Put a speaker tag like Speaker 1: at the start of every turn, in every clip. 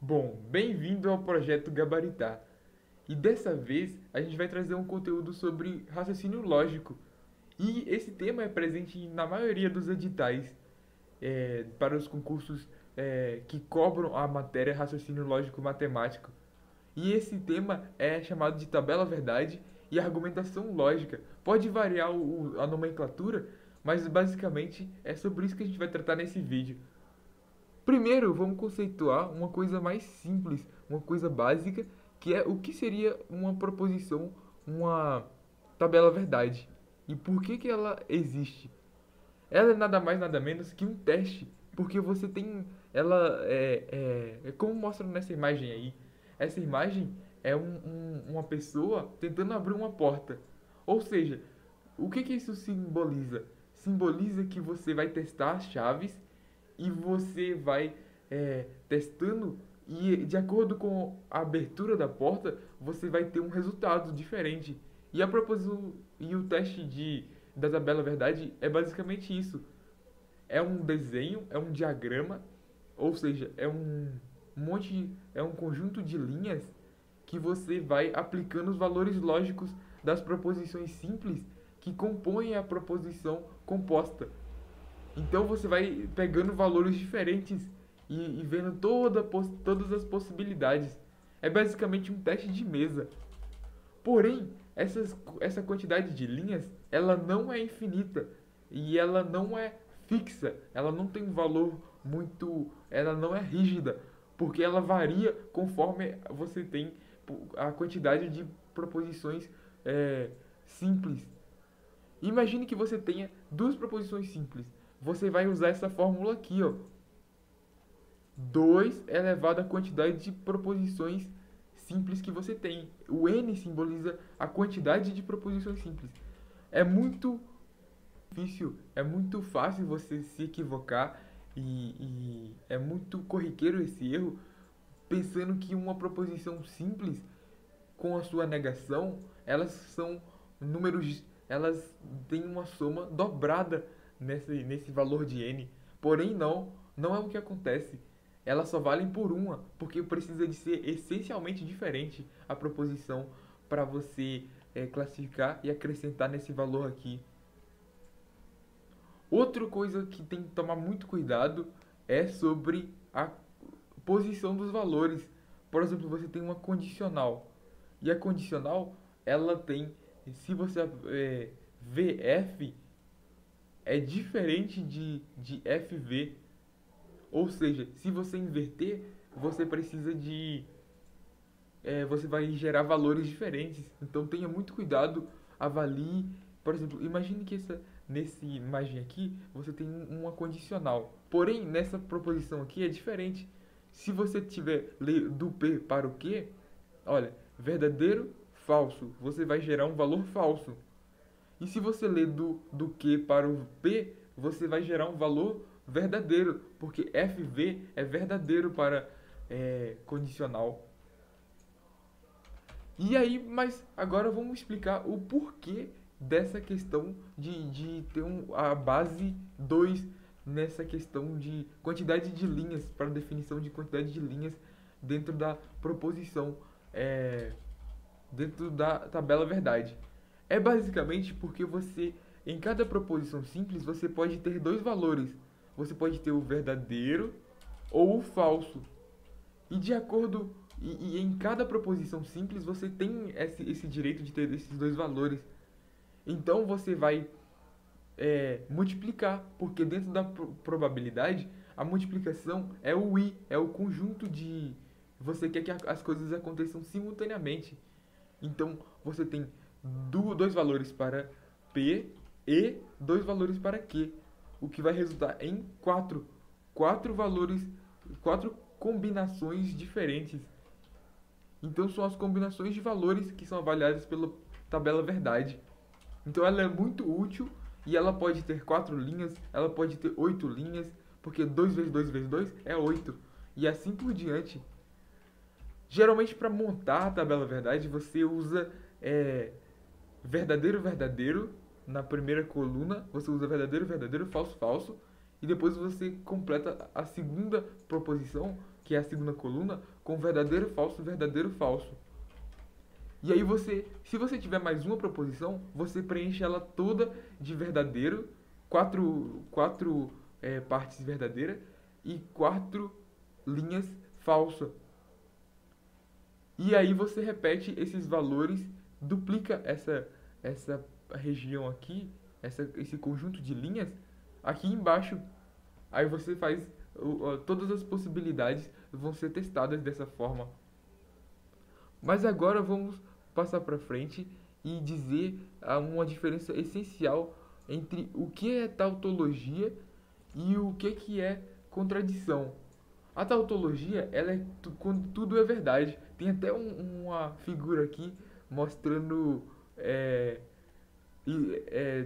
Speaker 1: Bom, bem-vindo ao projeto Gabaritar. E dessa vez a gente vai trazer um conteúdo sobre raciocínio lógico. E esse tema é presente na maioria dos editais para os concursos que cobram a matéria raciocínio lógico matemático. E esse tema é chamado de tabela verdade e argumentação lógica. Pode variar a nomenclatura, mas basicamente é sobre isso que a gente vai tratar nesse vídeo. Primeiro, vamos conceituar uma coisa mais simples, uma coisa básica, que é o que seria uma proposição, uma tabela verdade. E por que ela existe? Ela é nada mais nada menos que um teste, porque você tem, é como mostra nessa imagem aí. Essa imagem é uma pessoa tentando abrir uma porta. Ou seja, o que isso simboliza? Simboliza que você vai testar as chaves e você vai testando e de acordo com a abertura da porta você vai ter um resultado diferente. E a propósito, e o teste da tabela verdade é basicamente isso. É um desenho, é um diagrama, ou seja, é um conjunto de linhas que você vai aplicando os valores lógicos das proposições simples que compõem a proposição composta. Então você vai pegando valores diferentes e vendo todas as possibilidades. É basicamente um teste de mesa. Porém, essa quantidade de linhas, ela não é infinita e ela não é fixa. Ela não tem um valor muito, ela não é rígida, porque ela varia conforme você tem a quantidade de proposições simples. Imagine que você tenha duas proposições simples. Você vai usar essa fórmula aqui, ó. 2 elevado à quantidade de proposições simples que você tem. O n simboliza a quantidade de proposições simples. É muito difícil, é muito fácil você se equivocar e é muito corriqueiro esse erro, pensando que uma proposição simples com a sua negação, elas são números, elas têm uma soma dobrada nesse valor de n. Porém, não é o que acontece. Elas só valem por uma, porque precisa de ser essencialmente diferente a proposição para você classificar e acrescentar nesse valor aqui. Outra coisa que tem que tomar muito cuidado é sobre a posição dos valores. Por exemplo, você tem uma condicional. E a condicional, ela tem, se você VF é diferente de FV. Ou seja, se você inverter, você precisa você vai gerar valores diferentes. Então tenha muito cuidado, avalie. Por exemplo, imagine que nessa imagem aqui você tem uma condicional. Porém, nessa proposição aqui é diferente. Se você tiver do P para o Q, olha, verdadeiro, falso, você vai gerar um valor falso. E se você ler do Q para o P, você vai gerar um valor verdadeiro, porque FV é verdadeiro para condicional. E aí, mas agora vamos explicar o porquê dessa questão de ter a base 2 nessa questão de quantidade de linhas, para definição de quantidade de linhas dentro da proposição, dentro da tabela verdade. É basicamente porque você, em cada proposição simples, você pode ter dois valores. Você pode ter o verdadeiro ou o falso. E de acordo e em cada proposição simples você tem esse direito de ter esses dois valores. Então você vai multiplicar, porque dentro da probabilidade a multiplicação é o i, é o conjunto de você quer que as coisas aconteçam simultaneamente. Então você tem dois valores para P e dois valores para Q, o que vai resultar em quatro valores, quatro combinações diferentes. Então são as combinações de valores que são avaliadas pela tabela verdade. Então ela é muito útil e ela pode ter 4 linhas, ela pode ter 8 linhas, porque 2 vezes 2 vezes 2 é 8. E assim por diante. Geralmente para montar a tabela verdade você usa verdadeiro, verdadeiro. Na primeira coluna você usa verdadeiro, verdadeiro, falso, falso. e depois você completa a segunda proposição, que é a segunda coluna, com verdadeiro, falso, verdadeiro, falso. E aí se você tiver mais uma proposição, você preenche ela toda de verdadeiro, quatro partes verdadeiras e quatro linhas falsas. E aí você repete esses valores, duplica essa região aqui, esse conjunto de linhas aqui embaixo. Aí você faz, todas as possibilidades vão ser testadas dessa forma. Mas agora vamos passar para frente e dizer uma diferença essencial entre o que é tautologia e o que é contradição. A tautologia, ela é quando tudo é verdade. Tem até uma figura aqui mostrando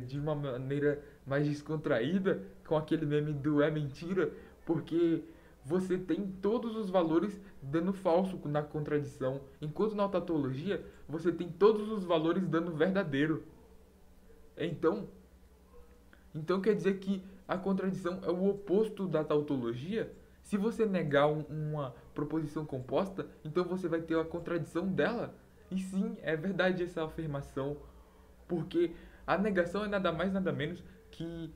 Speaker 1: de uma maneira mais descontraída, com aquele meme do é mentira, porque você tem todos os valores dando falso na contradição, enquanto na tautologia você tem todos os valores dando verdadeiro. Então quer dizer que a contradição é o oposto da tautologia. Se você negar uma proposição composta, então você vai ter a contradição dela. E sim, é verdade essa afirmação, porque a negação é nada mais nada menos que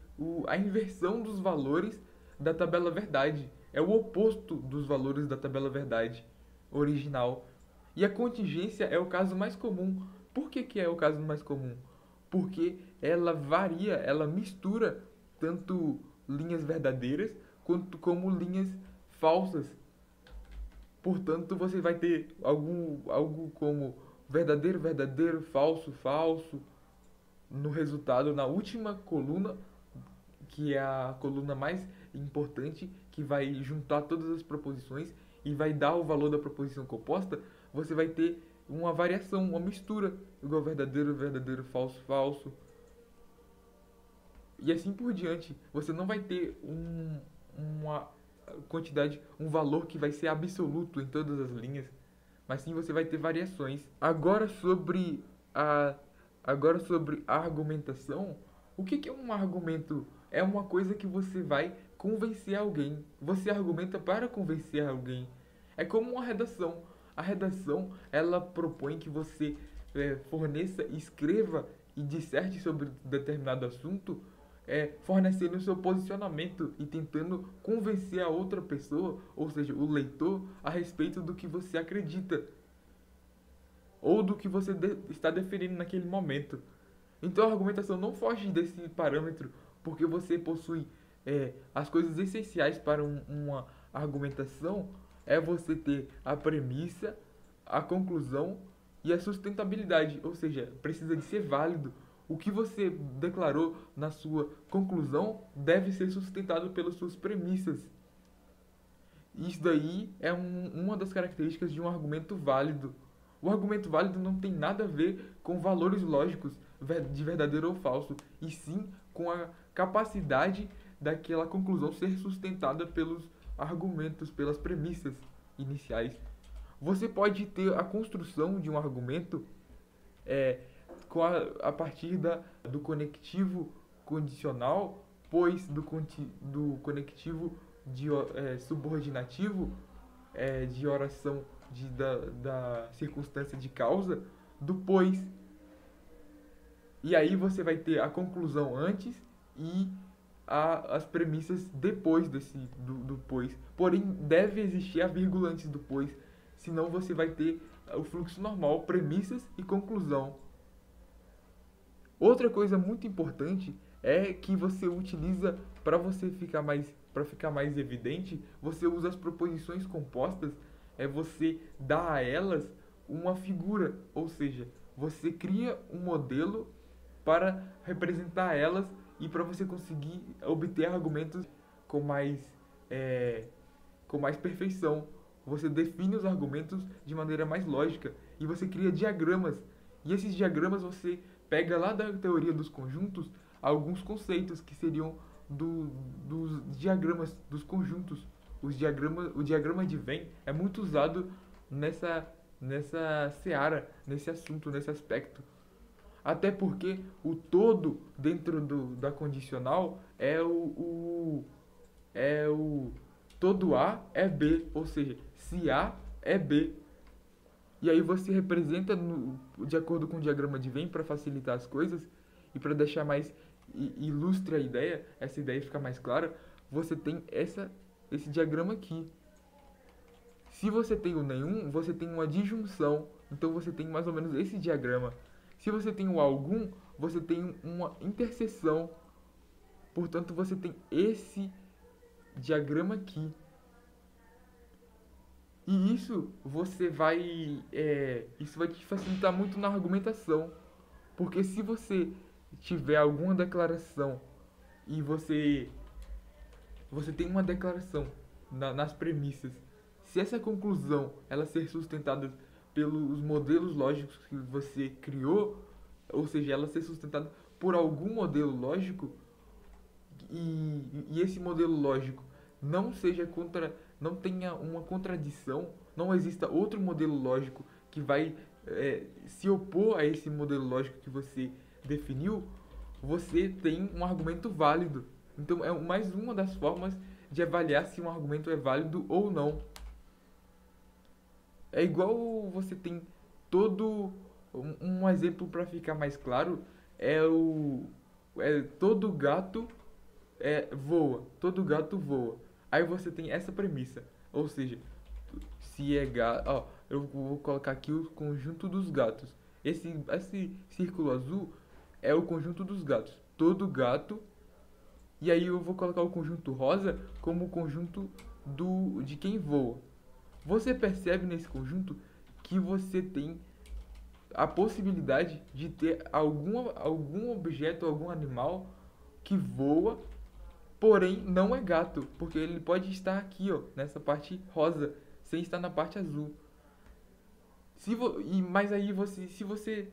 Speaker 1: a inversão dos valores da tabela verdade. É o oposto dos valores da tabela verdade original. E a contingência é o caso mais comum. Por que é o caso mais comum? Porque ela varia, ela mistura tanto linhas verdadeiras quanto como linhas falsas. Portanto, você vai ter algo como verdadeiro, verdadeiro, falso, falso no resultado, na última coluna, que é a coluna mais importante, que vai juntar todas as proposições e vai dar o valor da proposição composta. Você vai ter uma variação, uma mistura, igual verdadeiro, verdadeiro, falso, falso. E assim por diante. Você não vai ter uma quantidade, um valor que vai ser absoluto em todas as linhas, mas sim você vai ter variações. Agora sobre a argumentação, o que é um argumento? É uma coisa que você vai convencer alguém. Você argumenta para convencer alguém. É como uma redação. A redação, ela propõe que você forneça, escreva e disserte sobre determinado assunto, fornecendo o seu posicionamento e tentando convencer a outra pessoa, ou seja, o leitor, a respeito do que você acredita ou do que você está definindo naquele momento. Então a argumentação não foge desse parâmetro, porque você possui as coisas essenciais para uma argumentação. É você ter a premissa, a conclusão e a sustentabilidade, ou seja, precisa de ser válido. O que você declarou na sua conclusão deve ser sustentado pelas suas premissas. Isso daí é uma das características de um argumento válido. O argumento válido não tem nada a ver com valores lógicos de verdadeiro ou falso, e sim com a capacidade daquela conclusão ser sustentada pelos argumentos, pelas premissas iniciais. Você pode ter a construção de um argumento a partir do conectivo condicional, pois do conectivo subordinativo, de oração da circunstância de causa, do pois. E aí você vai ter a conclusão antes e as premissas depois do pois. Porém, deve existir a vírgula antes do pois, senão você vai ter o fluxo normal, premissas e conclusão. Outra coisa muito importante é que você utiliza, para ficar mais evidente, você usa as proposições compostas, você dá a elas uma figura, ou seja, você cria um modelo para representar elas e para você conseguir obter argumentos com mais perfeição. Você define os argumentos de maneira mais lógica e você cria diagramas. E esses diagramas você pega lá da teoria dos conjuntos alguns conceitos que seriam dos diagramas dos conjuntos. O diagrama de Venn é muito usado nessa seara, nesse assunto, nesse aspecto. Até porque o todo dentro da condicional é o é o todo A é B, ou seja, se A é B. E aí você representa de acordo com o diagrama de Venn para facilitar as coisas e para deixar mais ilustre a ideia, essa ideia fica mais clara, você tem esse diagrama aqui. Se você tem o nenhum, você tem uma disjunção, então você tem mais ou menos esse diagrama. Se você tem o algum, você tem uma interseção, portanto você tem esse diagrama aqui. E isso vai te facilitar muito na argumentação, porque se você tiver alguma declaração e você tem uma declaração nas premissas, se essa conclusão ela ser sustentada pelos modelos lógicos que você criou, ou seja, ela ser sustentada por algum modelo lógico e esse modelo lógico não tenha uma contradição, não exista outro modelo lógico que vai se opor a esse modelo lógico que você definiu, você tem um argumento válido. Então é mais uma das formas de avaliar se um argumento é válido ou não. É igual você tem todo um exemplo para ficar mais claro, todo gato voa, todo gato voa. Aí você tem essa premissa, ou seja, se é gato, ó, eu vou colocar aqui o conjunto dos gatos. Esse círculo azul é o conjunto dos gatos. Todo gato. E aí eu vou colocar o conjunto rosa como o conjunto de quem voa. Você percebe nesse conjunto que você tem a possibilidade de ter algum objeto, algum animal que voa, porém não é gato, porque ele pode estar aqui, ó, nessa parte rosa, sem estar na parte azul. Mas aí se você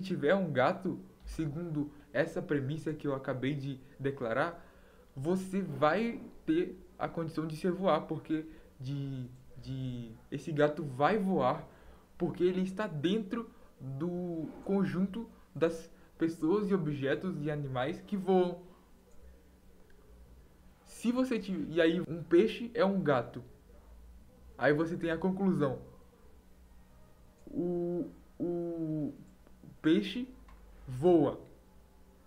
Speaker 1: tiver um gato, segundo essa premissa que eu acabei de declarar, você vai ter a condição de se voar, porque esse gato vai voar, porque ele está dentro do conjunto das pessoas e objetos e animais que voam. E aí um peixe é um gato. Aí você tem a conclusão. O peixe voa.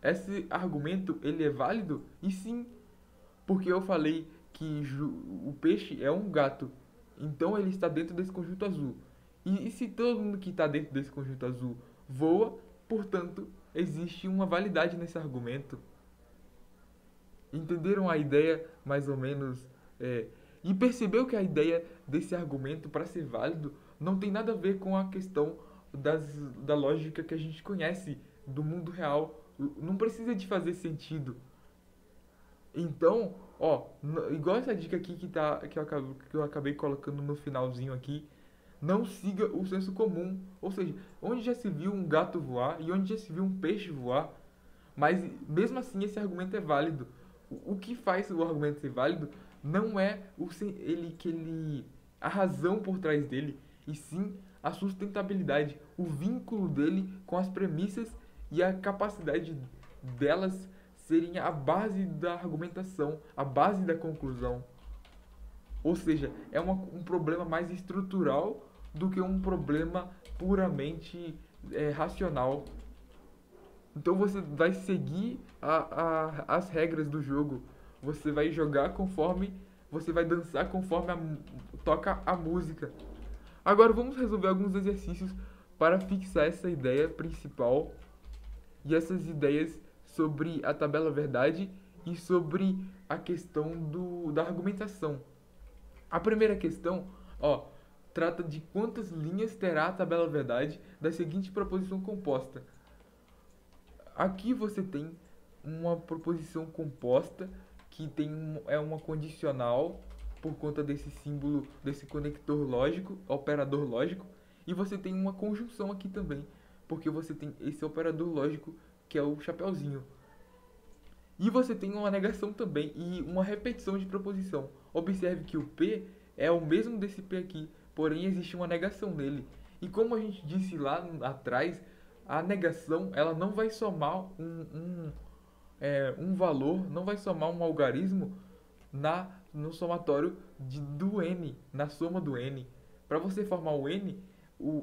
Speaker 1: Esse argumento ele é válido? E sim, porque eu falei que o peixe é um gato. Então ele está dentro desse conjunto azul. E se todo mundo que está dentro desse conjunto azul voa, portanto, existe uma validade nesse argumento. Entenderam a ideia mais ou menos? E percebeu que a ideia desse argumento, para ser válido, não tem nada a ver com a questão da lógica que a gente conhece do mundo real. Não precisa de fazer sentido. Então, ó, igual essa dica aqui que eu acabei colocando no finalzinho aqui, não siga o senso comum. Ou seja, onde já se viu um gato voar e onde já se viu um peixe voar, mas mesmo assim esse argumento é válido. O que faz o argumento ser válido não é a razão por trás dele, e sim a sustentabilidade, o vínculo dele com as premissas e a capacidade delas serem a base da argumentação, a base da conclusão. Ou seja, é um problema mais estrutural do que um problema puramente racional. Então você vai seguir as regras do jogo. Você vai jogar conforme... Você vai dançar conforme toca a música. Agora vamos resolver alguns exercícios para fixar essa ideia principal e essas ideias sobre a tabela verdade e sobre a questão da argumentação. A primeira questão, ó, trata de quantas linhas terá a tabela verdade da seguinte proposição composta. Aqui você tem uma proposição composta que é uma condicional por conta desse símbolo, desse conector lógico, operador lógico, e você tem uma conjunção aqui também, porque você tem esse operador lógico que é o chapeuzinho. E você tem uma negação também e uma repetição de proposição. Observe que o P é o mesmo desse P aqui, porém existe uma negação nele. E como a gente disse lá atrás, a negação ela não vai somar um valor, não vai somar um algarismo no somatório do n, na soma do n. Para você formar o n,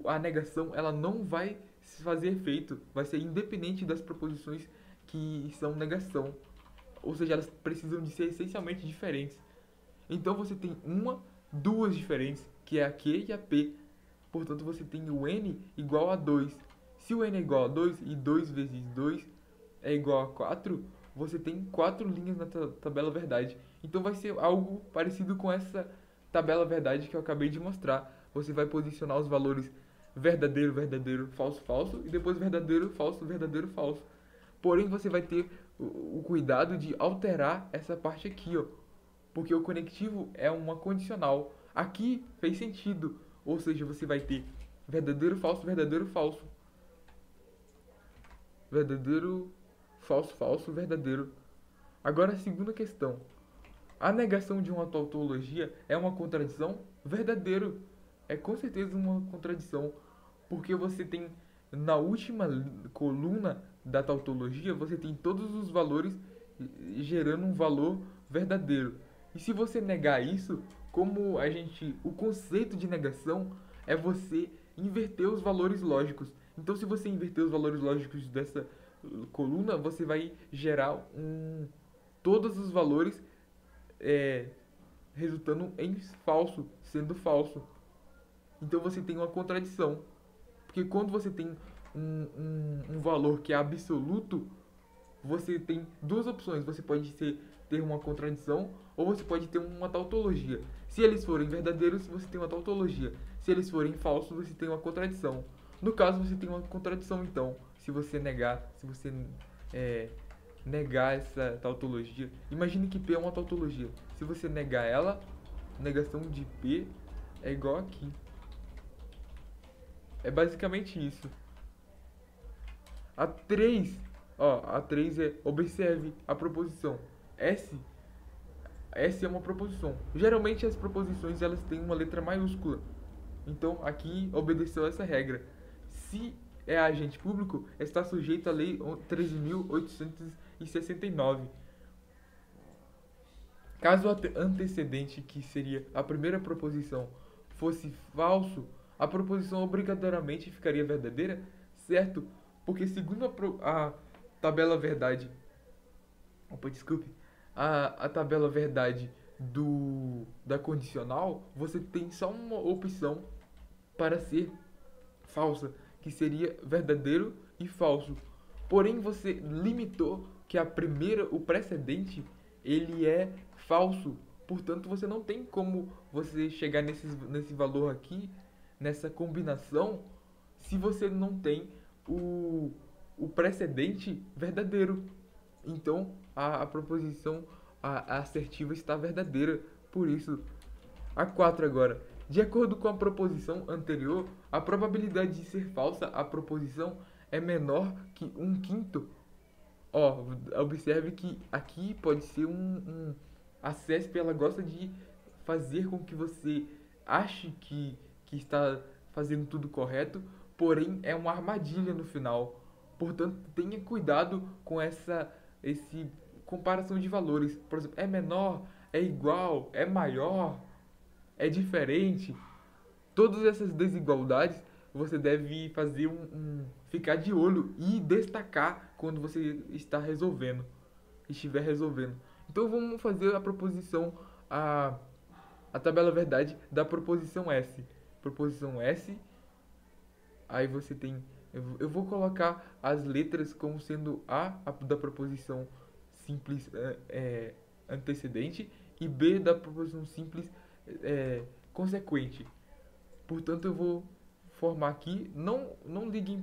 Speaker 1: a negação ela não vai se fazer efeito, vai ser independente das proposições que são negação. Ou seja, elas precisam de ser essencialmente diferentes. Então você tem duas diferentes, que é a Q e a P. Portanto, você tem o n igual a 2. Se o n é igual a 2 e 2 vezes 2 é igual a 4, você tem 4 linhas na tabela verdade. Então vai ser algo parecido com essa tabela verdade que eu acabei de mostrar. Você vai posicionar os valores verdadeiro, verdadeiro, falso, falso, e depois verdadeiro, falso, verdadeiro, falso. Porém, você vai ter o cuidado de alterar essa parte aqui, ó, porque o conectivo é uma condicional. Aqui fez sentido, ou seja, você vai ter verdadeiro, falso, verdadeiro, falso. Verdadeiro, falso, falso, verdadeiro. Agora a segunda questão. A negação de uma tautologia é uma contradição? Verdadeiro. É com certeza uma contradição, porque você tem na última coluna da tautologia, você tem todos os valores gerando um valor verdadeiro. E se você negar isso, o conceito de negação é você inverter os valores lógicos. Então, se você inverter os valores lógicos dessa coluna, você vai gerar todos os valores resultando em falso, sendo falso. Então você tem uma contradição. Porque quando você tem um valor que é absoluto, você tem duas opções. Você pode ter uma contradição ou você pode ter uma tautologia. Se eles forem verdadeiros, você tem uma tautologia. Se eles forem falsos, você tem uma contradição. No caso, você tem uma contradição, então. Se você negar essa tautologia. Imagine que P é uma tautologia. Se você negar ela, negação de P é igual aqui. É basicamente isso. A 3 é, observe a proposição. S é uma proposição. Geralmente as proposições elas têm uma letra maiúscula. Então aqui obedeceu essa regra. Se é agente público, está sujeito à lei 13.869. Caso o antecedente, que seria a primeira proposição, fosse falso, a proposição obrigatoriamente ficaria verdadeira, certo? Porque segundo a tabela verdade, a tabela verdade da condicional, você tem só uma opção para ser falsa, que seria verdadeiro e falso. Porém, você limitou que o precedente, ele é falso. Portanto, você não tem como você chegar nesse valor aqui, nessa combinação, se você não tem o precedente verdadeiro. Então, a proposição assertiva está verdadeira. Por isso, a 4 agora. De acordo com a proposição anterior, a probabilidade de ser falsa a proposição é menor que 1/5. Observe que aqui pode ser a CESP, ela gosta de fazer com que você ache que está fazendo tudo correto, porém é uma armadilha no final. Portanto, tenha cuidado com essa comparação de valores. Por exemplo, é menor, é igual, é maior, é diferente. Todas essas desigualdades você deve fazer ficar de olho e destacar quando você estiver resolvendo. Então vamos fazer a proposição, a tabela verdade da proposição S. Proposição S, aí você tem, eu vou colocar as letras como sendo a da proposição simples antecedente e B da proposição simples consequente. Portanto, eu vou formar aqui, não liguem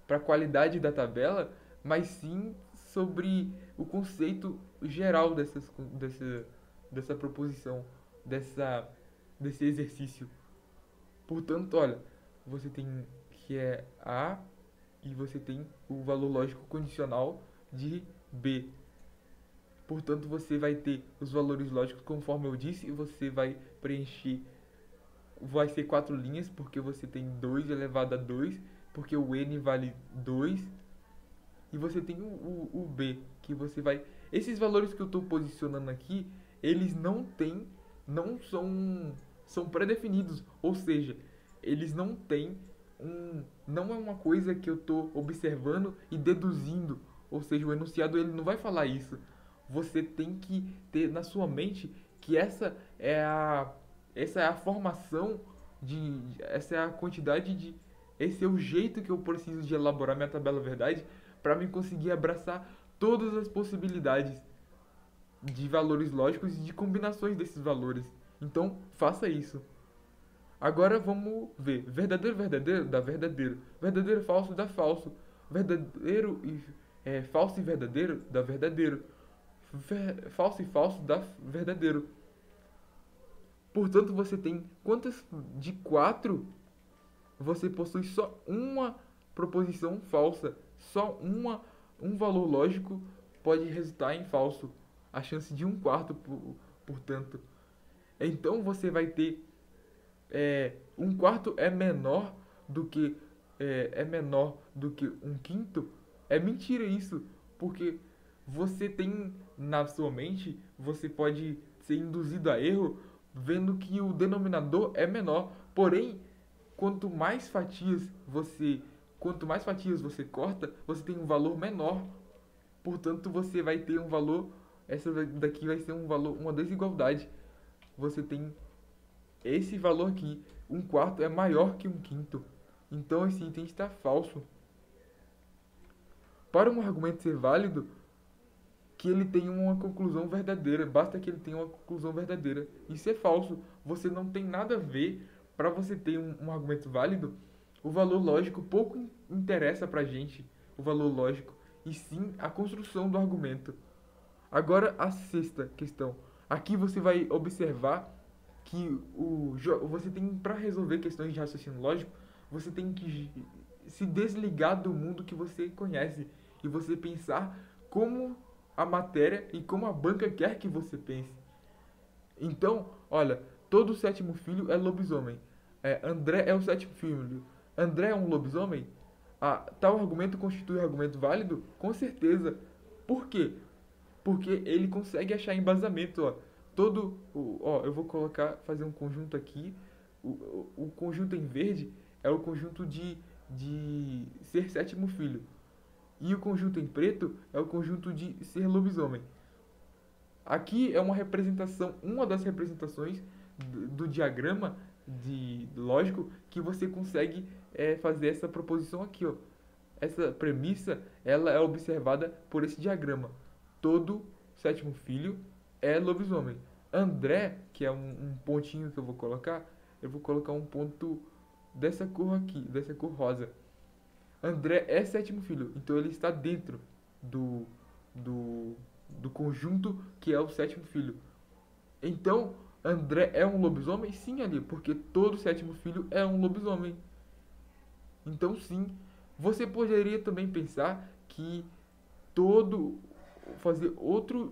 Speaker 1: para a qualidade da tabela, mas sim sobre o conceito geral dessa proposição, desse exercício. Portanto, olha, você tem que é A e você tem o valor lógico condicional de B. Portanto, você vai ter os valores lógicos conforme eu disse e você vai preencher. Vai ser 4 linhas, porque você tem 2 elevado a 2, porque o n vale 2. E você tem o B, que você vai Esses valores que eu estou posicionando aqui, eles não são pré-definidos, ou seja, eles não têm não é uma coisa que eu estou observando e deduzindo, ou seja, o enunciado ele não vai falar isso. Você tem que ter na sua mente que essa é a formação essa é a quantidade de esse é o jeito que eu preciso de elaborar minha tabela verdade para me conseguir abraçar todas as possibilidades de valores lógicos e de combinações desses valores. Então, faça isso. Agora vamos ver. Verdadeiro, verdadeiro dá verdadeiro. Verdadeiro, falso dá falso. Verdadeiro e falso e verdadeiro dá verdadeiro. Falso e falso dá verdadeiro. Portanto, você tem quantas de 4 você possui só uma proposição falsa. Só um valor lógico pode resultar em falso. A chance de 1/4, portanto. Então você vai ter 1/4 é menor do que 1/5. É mentira isso, porque você tem na sua mente, você pode ser induzido a erro vendo que o denominador é menor. Porém, quanto mais fatias você corta, você tem um valor menor. Portanto, você vai ter um valor, essa daqui vai ser um valor, uma desigualdade. Você tem esse valor aqui, 1/4 é maior que 1/5. Então esse item está falso. Para um argumento ser válido, que ele tenha uma conclusão verdadeira. Basta que ele tenha uma conclusão verdadeira. Isso é falso. Você não tem nada a ver. Para você ter um argumento válido, o valor lógico pouco interessa para a gente. O valor lógico. E sim a construção do argumento. Agora a sexta questão. Aqui você vai observar que você tem, para resolver questões de raciocínio lógico, você tem que se desligar do mundo que você conhece e você pensar como a matéria e como a banca quer que você pense. Então, olha, todo sétimo filho é lobisomem. André é o sétimo filho. André é um lobisomem? Tal argumento constitui um argumento válido? Com certeza. Por quê? Porque ele consegue achar embasamento, ó. Eu vou fazer um conjunto aqui. O conjunto em verde é o conjunto de ser sétimo filho. E o conjunto em preto é o conjunto de ser lobisomem. Aqui é uma das representações do diagrama lógico que você consegue fazer essa proposição aqui, ó. Essa premissa, ela é observada por esse diagrama. Todo sétimo filho é lobisomem. André, que é um pontinho que eu vou colocar um ponto dessa cor aqui, dessa cor rosa. André é sétimo filho, então ele está dentro do conjunto que é o sétimo filho. Então, André é um lobisomem? Sim, ali, porque todo sétimo filho é um lobisomem. Então, sim, você poderia também pensar que fazer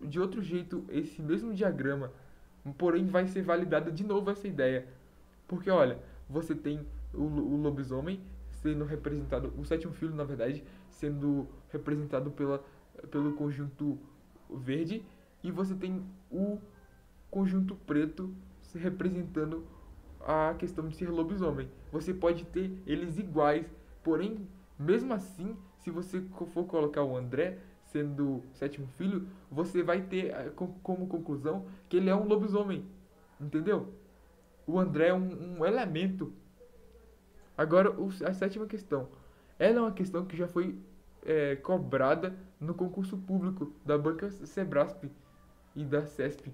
Speaker 1: de outro jeito esse mesmo diagrama, porém vai ser validada de novo essa ideia. Porque, olha, você tem o lobisomem sendo representado, o sétimo filho, na verdade, sendo representado pelo conjunto verde, e você tem o conjunto preto representando a questão de ser lobisomem. Você pode ter eles iguais, porém, mesmo assim, se você for colocar o André sendo o sétimo filho, você vai ter como conclusão que ele é um lobisomem, entendeu? O André é um elemento. Agora, a sétima questão. Ela é uma questão que já foi cobrada no concurso público da banca Sebrasp e da CESP.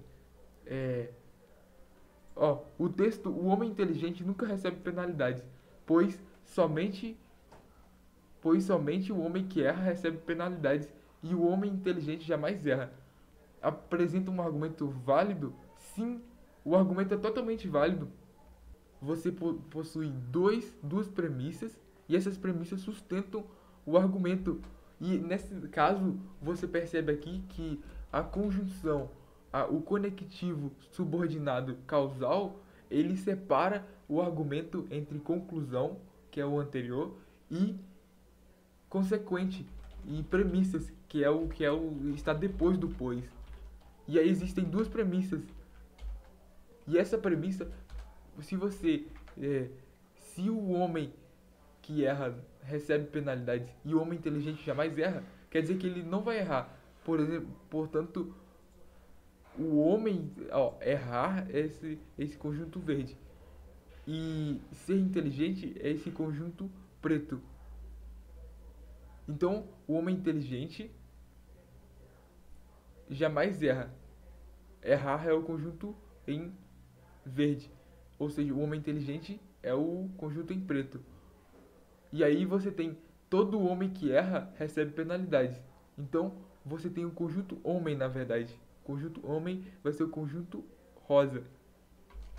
Speaker 1: O texto, o homem inteligente nunca recebe penalidades, pois somente o homem que erra recebe penalidades e o homem inteligente jamais erra. Apresenta um argumento válido? Sim, o argumento é totalmente válido. Você possui duas premissas e essas premissas sustentam o argumento. E nesse caso, você percebe aqui que a conjunção, o conectivo subordinado causal, ele separa o argumento entre conclusão, que é o anterior, e consequente, e premissas, que está depois do pois. E aí existem duas premissas. E essa premissa, se você se o homem que erra recebe penalidades e o homem inteligente jamais erra, quer dizer que ele não vai errar. Por exemplo, portanto, o homem, errar é esse conjunto verde. E ser inteligente é esse conjunto preto. Então, o homem inteligente jamais erra. Errar é o conjunto em verde. Ou seja, o homem inteligente é o conjunto em preto. E aí você tem todo homem que erra recebe penalidades. Então, você tem o conjunto homem, na verdade. O conjunto homem vai ser o conjunto rosa.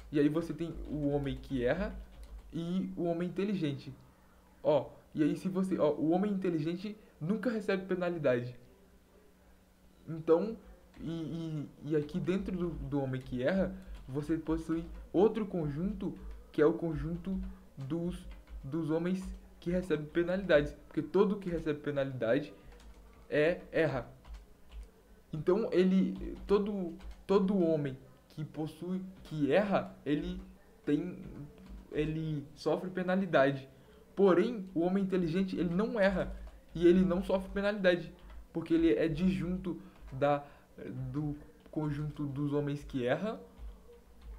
Speaker 1: E aí você tem o homem que erra e o homem inteligente. E aí se você, o homem inteligente nunca recebe penalidade. Então, e aqui dentro do homem que erra, você possui outro conjunto, que é o conjunto dos homens que recebem penalidades. Porque todo que recebe penalidade erra. Então, todo homem que erra, ele sofre penalidade. Porém, o homem inteligente, ele não erra e ele não sofre penalidade, porque ele é disjunto do conjunto dos homens que erram.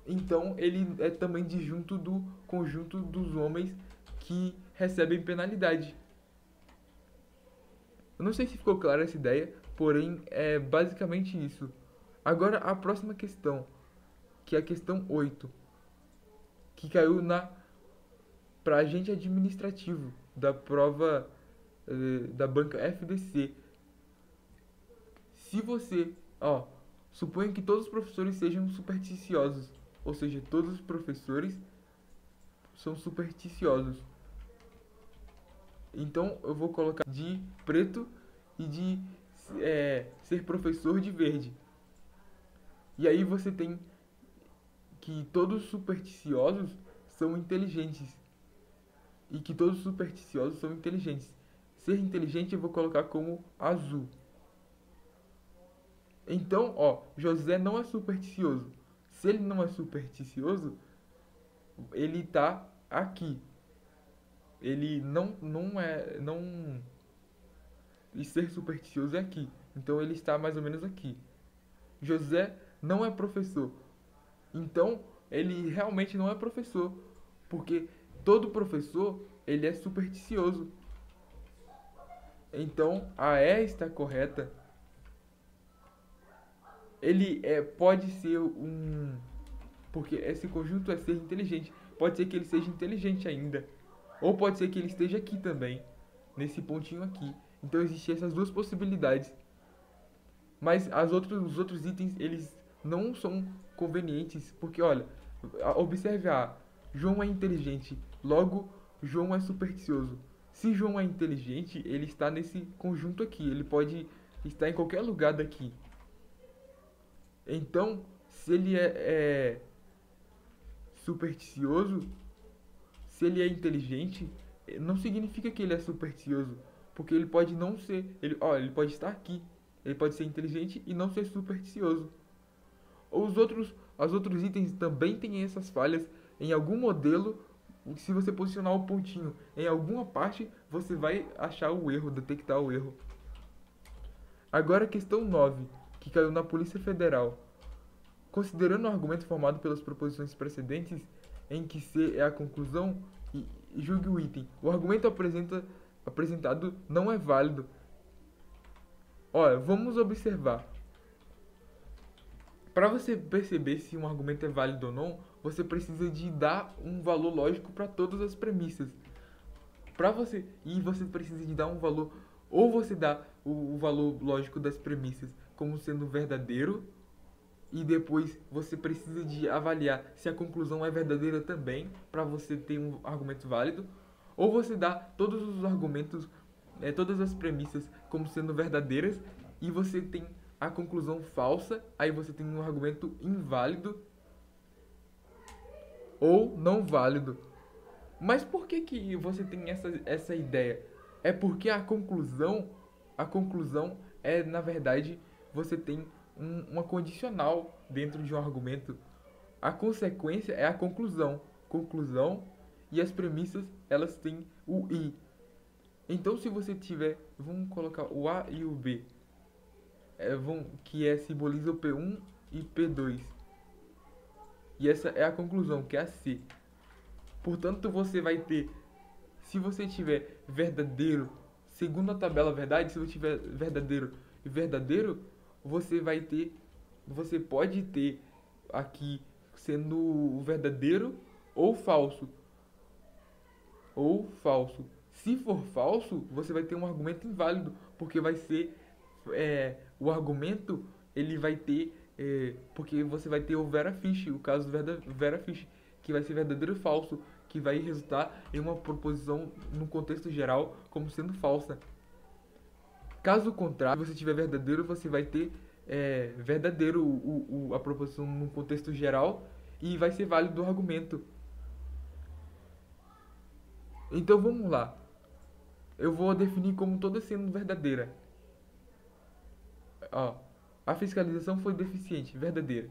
Speaker 1: Então, ele é também disjunto do conjunto dos homens que recebem penalidade. Eu não sei se ficou clara essa ideia, porém é basicamente isso. Agora a próxima questão, que é a questão 8, que caiu para agente administrativo da prova da banca FDC. Se você, suponha que todos os professores sejam supersticiosos, ou seja, todos os professores são supersticiosos. Então eu vou colocar de preto e de ser professor de verde. E aí você tem que todos os supersticiosos são inteligentes. E que todos os supersticiosos são inteligentes. Ser inteligente eu vou colocar como azul. Então, José não é supersticioso. Se ele não é supersticioso, ele tá aqui. Ele não é... E ser supersticioso é aqui. Então ele está mais ou menos aqui. José não é professor. Então ele realmente não é professor. Porque todo professor, ele é supersticioso. Então a E está correta. Ele pode ser porque esse conjunto é ser inteligente. Pode ser que ele seja inteligente ainda. Ou pode ser que ele esteja aqui também. Nesse pontinho aqui. Então existem essas duas possibilidades. Mas os outros itens, eles não são convenientes. Porque, olha, observe João é inteligente. Logo, João é supersticioso. Se João é inteligente, ele está nesse conjunto aqui. Ele pode estar em qualquer lugar daqui. Então, se ele é supersticioso, se ele é inteligente, não significa que ele é supersticioso. Porque ele pode não ser... Ele pode estar aqui. Ele pode ser inteligente e não ser supersticioso. Os outros itens também têm essas falhas. Em algum modelo, se você posicionar o pontinho em alguma parte, você vai achar o erro, detectar o erro. Agora a questão 9, que caiu na Polícia Federal. Considerando o argumento formado pelas proposições precedentes, em que C é a conclusão, e julgue o item. O argumento apresentado não é válido. Olha, vamos observar. Para você perceber se um argumento é válido ou não, você precisa de dar um valor lógico para todas as premissas. E você precisa de dar um valor, ou você dá o valor lógico das premissas como sendo verdadeiro, e depois você precisa de avaliar se a conclusão é verdadeira também, para você ter um argumento válido, ou você dá todos os argumentos, todas as premissas como sendo verdadeiras, e você tem a conclusão falsa, aí você tem um argumento inválido ou não válido. Mas por que você tem essa ideia? É porque a conclusão na verdade, você tem uma condicional dentro de um argumento. A consequência é a conclusão. Conclusão e as premissas, elas têm o i. Então, se você tiver, vamos colocar o a e o b, que simboliza o P1 e P2. E essa é a conclusão, que é a C. Portanto, você vai ter, se você tiver verdadeiro, segundo a tabela verdade, se você tiver verdadeiro e verdadeiro, você pode ter aqui sendo verdadeiro ou falso. Ou falso. Se for falso, você vai ter um argumento inválido, porque vai ser o argumento, ele vai ter porque você vai ter o Vera Fish, o caso Vera Fish, que vai ser verdadeiro ou falso, que vai resultar em uma proposição no contexto geral como sendo falsa. Caso contrário, se você tiver verdadeiro, você vai ter verdadeiro a proposição no contexto geral e vai ser válido o argumento. Então vamos lá. Eu vou definir como toda sendo verdadeira. Ó, a fiscalização foi deficiente, verdadeira.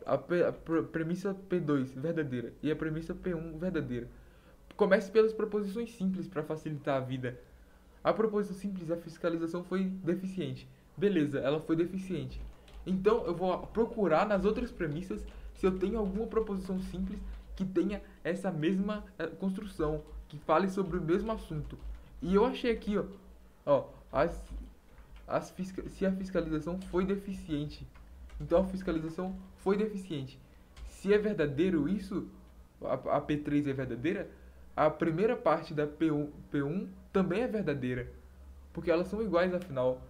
Speaker 1: A premissa P2, verdadeira. E a premissa P1, verdadeira. Comece pelas proposições simples para facilitar a vida. A proposição simples, a fiscalização foi deficiente. Beleza, ela foi deficiente. Então eu vou procurar nas outras premissas se eu tenho alguma proposição simples que tenha essa mesma construção, que fale sobre o mesmo assunto. E eu achei aqui, se a fiscalização foi deficiente. Então a fiscalização foi deficiente. Se é verdadeiro isso, a P3 é verdadeira, a primeira parte da P1 também é verdadeira. Porque elas são iguais afinal.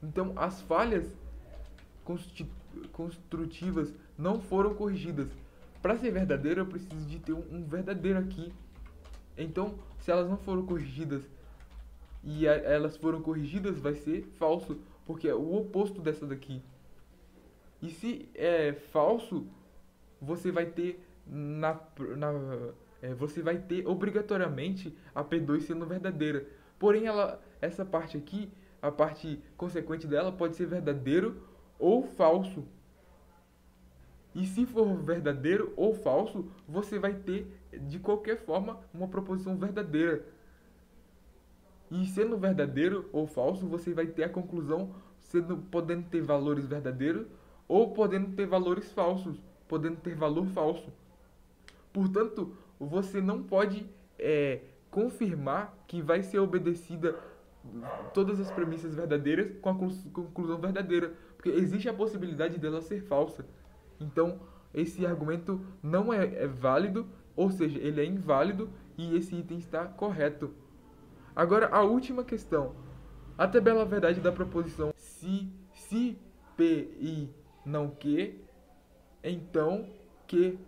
Speaker 1: Então as falhas construtivas não foram corrigidas. Para ser verdadeiro, eu preciso de ter um verdadeiro aqui. Então, se elas não foram corrigidas e elas foram corrigidas, vai ser falso, porque é o oposto dessa daqui. E se é falso, você vai ter você vai ter obrigatoriamente a P2 sendo verdadeira. Porém, essa parte aqui, a parte consequente dela, pode ser verdadeiro ou falso. E se for verdadeiro ou falso, você vai ter, de qualquer forma, uma proposição verdadeira. E sendo verdadeiro ou falso, você vai ter a conclusão podendo ter valores verdadeiros ou podendo ter valores falsos, podendo ter valor falso. Portanto, você não pode confirmar que vai ser obedecida todas as premissas verdadeiras com a conclusão verdadeira, porque existe a possibilidade dela ser falsa. Então, esse argumento não é válido, ou seja, ele é inválido e esse item está correto. Agora, a última questão. A tabela verdade da proposição se P e não Q, então Q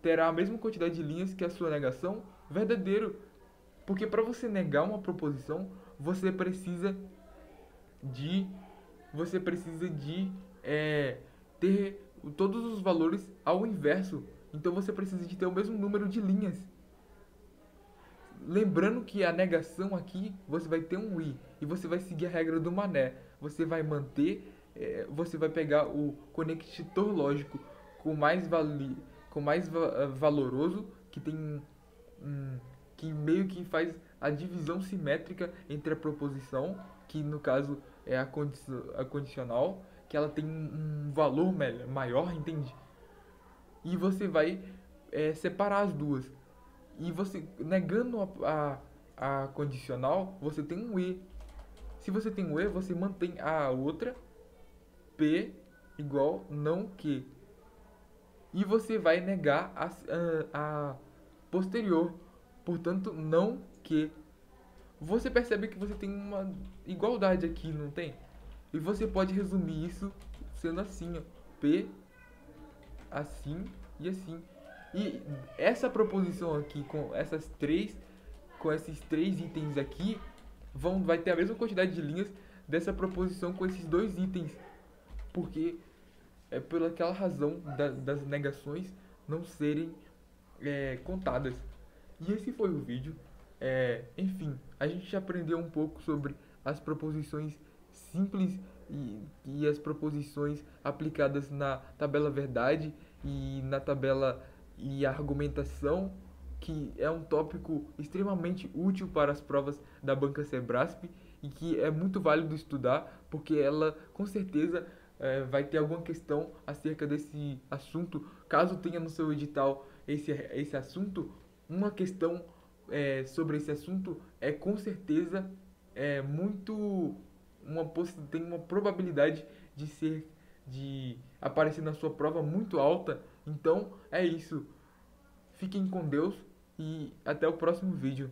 Speaker 1: terá a mesma quantidade de linhas que a sua negação, verdadeiro. Porque para você negar uma proposição, você precisa de ter todos os valores ao inverso. Então você precisa de ter o mesmo número de linhas. Lembrando que a negação aqui, você vai ter um i. E você vai seguir a regra do mané. Você vai manter, você vai pegar o conector lógico com mais valoroso, que tem que meio que faz a divisão simétrica entre a proposição, que no caso é a condicional, que ela tem um valor maior, entende? E você vai separar as duas. E você, negando a condicional, você tem um e. Se você tem um e, você mantém a outra, p igual não que. E você vai negar a posterior, portanto, não que. Você percebe que você tem uma igualdade aqui, não tem? E você pode resumir isso sendo assim, ó, p assim e assim. E essa proposição aqui com esses três itens aqui vai ter a mesma quantidade de linhas dessa proposição com esses dois itens, porque é por aquela razão das negações não serem contadas. E esse foi o vídeo. Enfim, a gente aprendeu um pouco sobre as proposições simples e as proposições aplicadas na tabela verdade e na tabela e argumentação, que é um tópico extremamente útil para as provas da Banca Sebrasp e que é muito válido estudar, porque ela com certeza vai ter alguma questão acerca desse assunto. Caso tenha no seu edital esse assunto, uma questão sobre esse assunto é com certeza muito tem uma probabilidade de aparecer na sua prova muito alta. Então é isso. Fiquem com Deus e até o próximo vídeo.